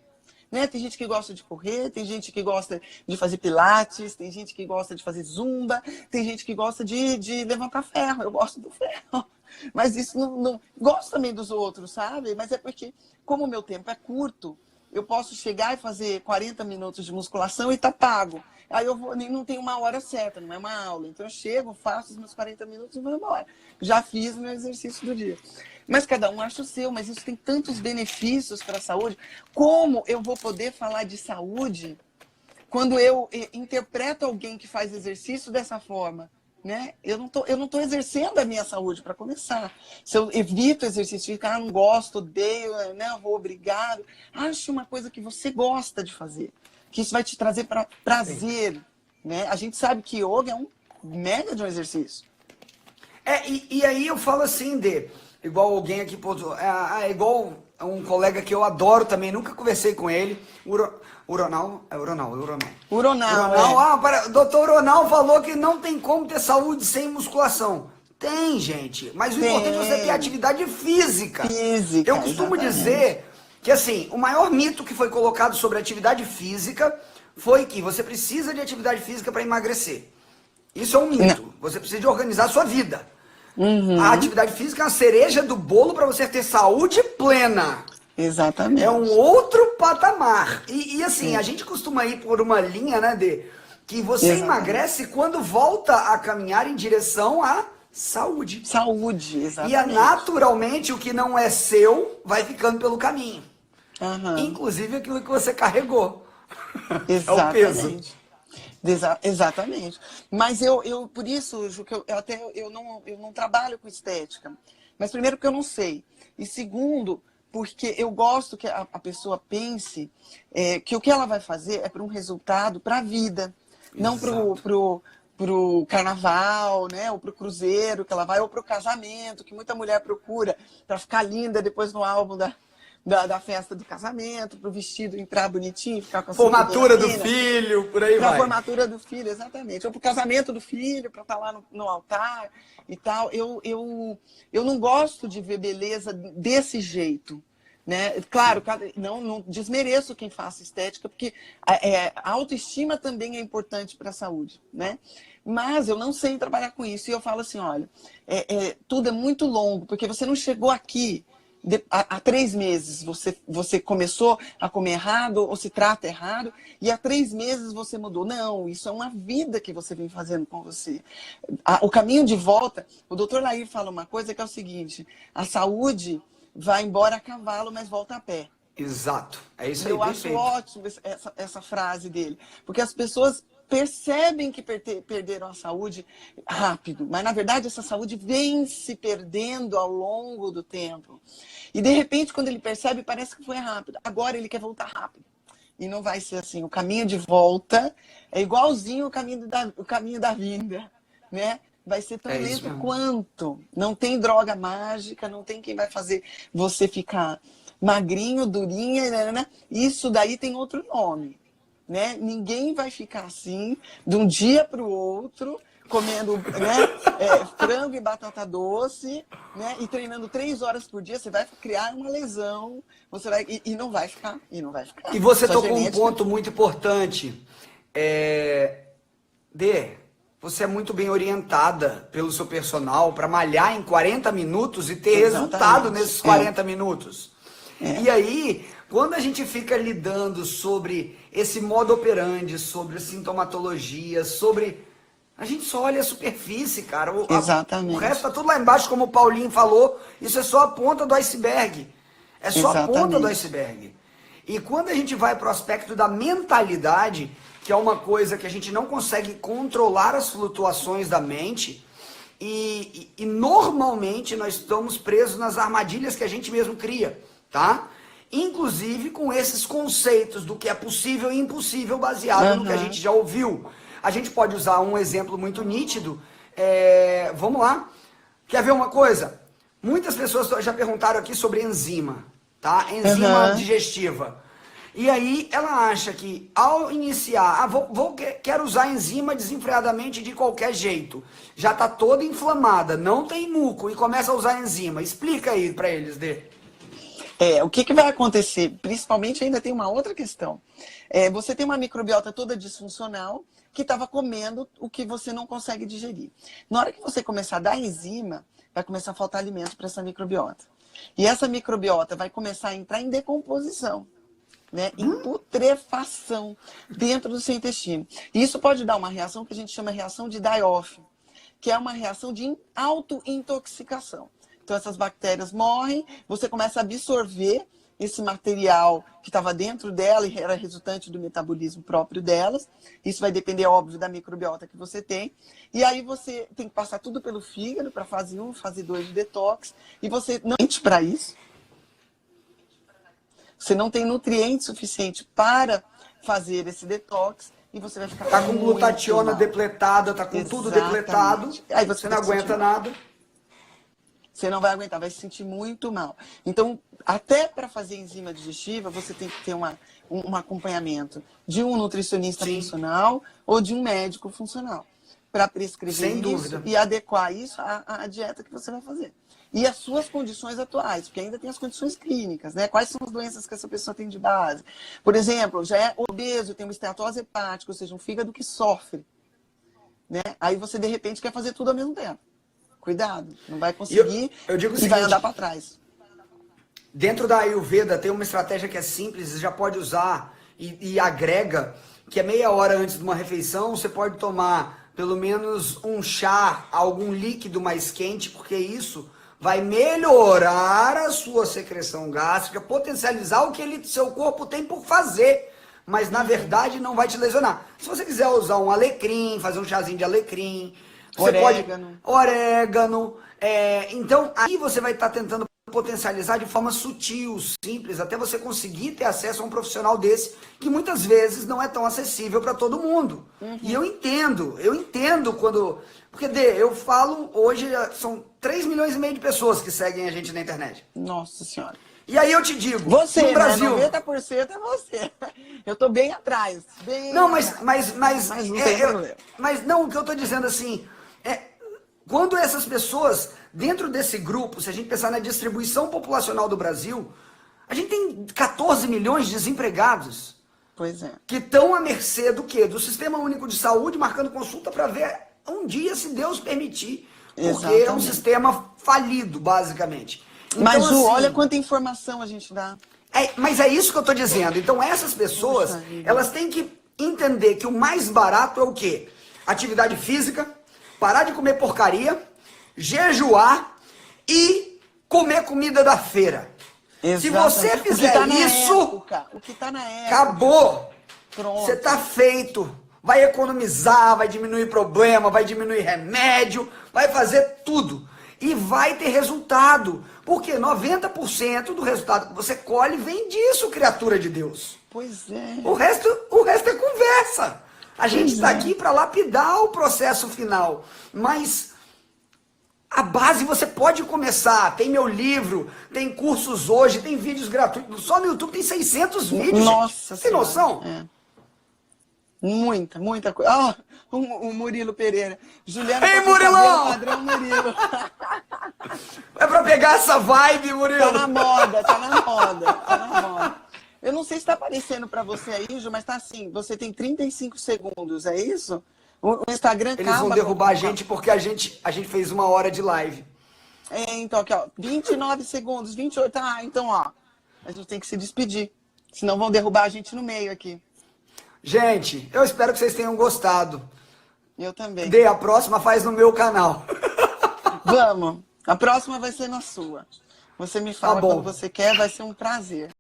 Né? Tem gente que gosta de correr, tem gente que gosta de fazer pilates, tem gente que gosta de fazer zumba, tem gente que gosta de levantar ferro. Eu gosto do ferro. Mas isso não... Gosto também dos outros, sabe? Mas é porque, como o meu tempo é curto, eu posso chegar e fazer 40 minutos de musculação e tá pago. Aí eu vou, não tem uma hora certa, não é uma aula. Então eu chego, faço os meus 40 minutos e vou embora. Já fiz meu exercício do dia. Mas cada um acha o seu, mas isso tem tantos benefícios para a saúde. Como eu vou poder falar de saúde quando eu interpreto alguém que faz exercício dessa forma? Né? Eu não tô exercendo a minha saúde para começar. Se eu evito exercício físico, não gosto, odeio, né? Vou obrigado. Ache uma coisa que você gosta de fazer, que isso vai te trazer prazer. Né? A gente sabe que yoga é um mega de um exercício. E aí eu falo assim, igual alguém aqui, igual um colega que eu adoro também, nunca conversei com ele, Uronal. Uronal, doutor Uronal falou que não tem como ter saúde sem musculação. Tem, gente, mas o importante é você ter atividade física. Eu costumo exatamente. dizer que, assim, o maior mito que foi colocado sobre atividade física foi que você precisa de atividade física para emagrecer. Isso é um mito. Não. Você precisa de organizar a sua vida. A atividade física é a cereja do bolo para você ter saúde plena. Exatamente. É um outro patamar. E assim, a gente costuma ir por uma linha, né, que você emagrece quando volta a caminhar em direção à saúde. Saúde, exatamente. E naturalmente o que não é seu vai ficando pelo caminho. Uhum. Inclusive aquilo que você carregou. Exatamente. É o peso. Exatamente. Mas por isso, Ju, que eu não trabalho com estética. Mas primeiro porque eu não sei. E segundo, porque eu gosto que a pessoa pense que o que ela vai fazer é para um resultado para a vida. Não pro carnaval, né? Ou pro cruzeiro que ela vai, ou pro casamento, que muita mulher procura para ficar linda depois no álbum da festa do casamento, pro vestido entrar bonitinho, ficar com a formatura do filho, por aí vai. Pra formatura do filho, exatamente. Ou pro casamento do filho, para estar lá no altar e tal. Eu não gosto de ver beleza desse jeito. Né? Claro, não desmereço quem faça estética, porque a autoestima também é importante para a saúde. Né? Mas eu não sei trabalhar com isso. E eu falo assim, olha, tudo é muito longo, porque você não chegou aqui... Há 3 meses você começou a comer errado ou se trata errado e há 3 meses você mudou. Não, isso é uma vida que você vem fazendo com você. O caminho de volta, o doutor Lair fala uma coisa que é o seguinte, a saúde vai embora a cavalo, mas volta a pé. Exato, é isso aí. Eu acho ótimo essa frase dele, porque as pessoas percebem que perderam a saúde rápido, mas na verdade essa saúde vem se perdendo ao longo do tempo. E de repente, quando ele percebe, parece que foi rápido. Agora ele quer voltar rápido. E não vai ser assim. O caminho de volta é igualzinho o caminho da vinda, né? Vai ser tão lento quanto. Não tem droga mágica, não tem quem vai fazer você ficar magrinho, durinha, né? Isso daí tem outro nome. né? Ninguém vai ficar assim de um dia para o outro, comendo, né, frango e batata doce, né, e treinando 3 horas por dia. Você vai criar uma lesão, você vai, e não vai ficar, e não vai ficar. E você Sua tocou um genética... ponto muito importante. Dê, você é muito bem orientada pelo seu personal para malhar em 40 minutos e ter Exatamente. resultado nesses 40 minutos. E aí, quando a gente fica lidando sobre esse modo operandi, sobre sintomatologia, sobre... A gente só olha a superfície, cara. Exatamente. O resto tá tudo lá embaixo, como o Paulinho falou. Isso é só a ponta do iceberg. É só a ponta do iceberg. E quando a gente vai para o aspecto da mentalidade, que é uma coisa que a gente não consegue controlar as flutuações da mente, e normalmente nós estamos presos nas armadilhas que a gente mesmo cria, tá? Inclusive com esses conceitos do que é possível e impossível baseado no que a gente já ouviu. A gente pode usar um exemplo muito nítido. Vamos lá. Quer ver uma coisa? Muitas pessoas já perguntaram aqui sobre enzima, tá? Enzima digestiva. E aí ela acha que ao iniciar, quero usar enzima desenfreadamente de qualquer jeito. Já está toda inflamada, não tem muco e começa a usar enzima. Explica aí para eles, Dê. O que vai acontecer? Principalmente ainda tem uma outra questão. Você tem uma microbiota toda disfuncional que estava comendo o que você não consegue digerir. Na hora que você começar a dar enzima, vai começar a faltar alimento para essa microbiota. E essa microbiota vai começar a entrar em decomposição, né? Em putrefação dentro do seu intestino. E isso pode dar uma reação que a gente chama de reação de die-off, que é uma reação de auto-intoxicação. Então essas bactérias morrem, você começa a absorver esse material que estava dentro dela e era resultante do metabolismo próprio delas. Isso vai depender, óbvio, da microbiota que você tem. E aí você tem que passar tudo pelo fígado para fase 1, fase 2 de detox. E você não tem para isso. Você não tem nutriente suficiente para fazer esse detox e você vai ficar com glutationa depletada, tá com tudo depletado. Aí você não aguenta nada. Você não vai aguentar, vai se sentir muito mal. Então, até para fazer enzima digestiva, você tem que ter um acompanhamento de um nutricionista funcional ou de um médico funcional para prescrever isso e adequar isso à dieta que você vai fazer. E as suas condições atuais, porque ainda tem as condições clínicas, né? Quais são as doenças que essa pessoa tem de base? Por exemplo, já é obeso, tem uma esteatose hepática, ou seja, um fígado que sofre, né? Aí você, de repente, quer fazer tudo ao mesmo tempo. Cuidado, não vai conseguir eu digo o e seguinte, vai andar para trás. Dentro da Ayurveda tem uma estratégia que é simples, você já pode usar e agrega, que é meia hora antes de uma refeição, você pode tomar pelo menos um chá, algum líquido mais quente, porque isso vai melhorar a sua secreção gástrica, potencializar o que seu corpo tem por fazer, mas na verdade não vai te lesionar. Se você quiser usar um alecrim, fazer um chazinho de alecrim, orégano. Então, aí você vai estar tentando potencializar de forma sutil, simples, até você conseguir ter acesso a um profissional desse, que muitas vezes não é tão acessível para todo mundo. E eu entendo quando... Porque, eu falo, hoje são 3,5 milhões de pessoas que seguem a gente na internet. Nossa Senhora. E aí eu te digo, você, no Brasil... 90% é você. Eu tô bem atrás. Mas não, o que eu tô dizendo assim... Quando essas pessoas, dentro desse grupo, se a gente pensar na distribuição populacional do Brasil, a gente tem 14 milhões de desempregados. Pois é. Que estão à mercê do quê? Do Sistema Único de Saúde, marcando consulta para ver um dia, se Deus permitir. Porque Exatamente. é um sistema falido, basicamente. Então, mas, Ju, assim, olha quanta informação a gente dá. Mas é isso que eu estou dizendo. Então, essas pessoas, elas têm que entender que o mais barato é o quê? Atividade física, parar de comer porcaria, jejuar e comer comida da feira. Exatamente. Se você fizer isso, o que tá na época, acabou. Pronto. Você tá feito. Vai economizar, vai diminuir problema, vai diminuir remédio, vai fazer tudo. E vai ter resultado. Porque 90% do resultado que você colhe vem disso, criatura de Deus. Pois é. O resto é conversa. A gente está aqui para lapidar o processo final, mas a base você pode começar. Tem meu livro, tem cursos hoje, tem vídeos gratuitos. Só no YouTube tem 600 vídeos. Nossa gente. Tem noção? Muita coisa. Ó, o Murilo Pereira. Juliana, Ei, tá com o cabelo Murilão! padrão Murilo. É pra pegar essa vibe, Murilo. Tá na moda, tá na moda, tá na moda. Eu não sei se tá aparecendo pra você aí, Ju, mas tá assim, você tem 35 segundos, é isso? O Instagram Eles acaba vão derrubar a gente porque a gente fez 1 hora de live. Então, aqui, ó, 29 segundos, 28, tá, então, ó, a gente tem que se despedir, senão vão derrubar a gente no meio aqui. Gente, eu espero que vocês tenham gostado. Eu também. A próxima faz no meu canal. Vamos, a próxima vai ser na sua. Você me fala Tá bom. quando você quer, vai ser um prazer.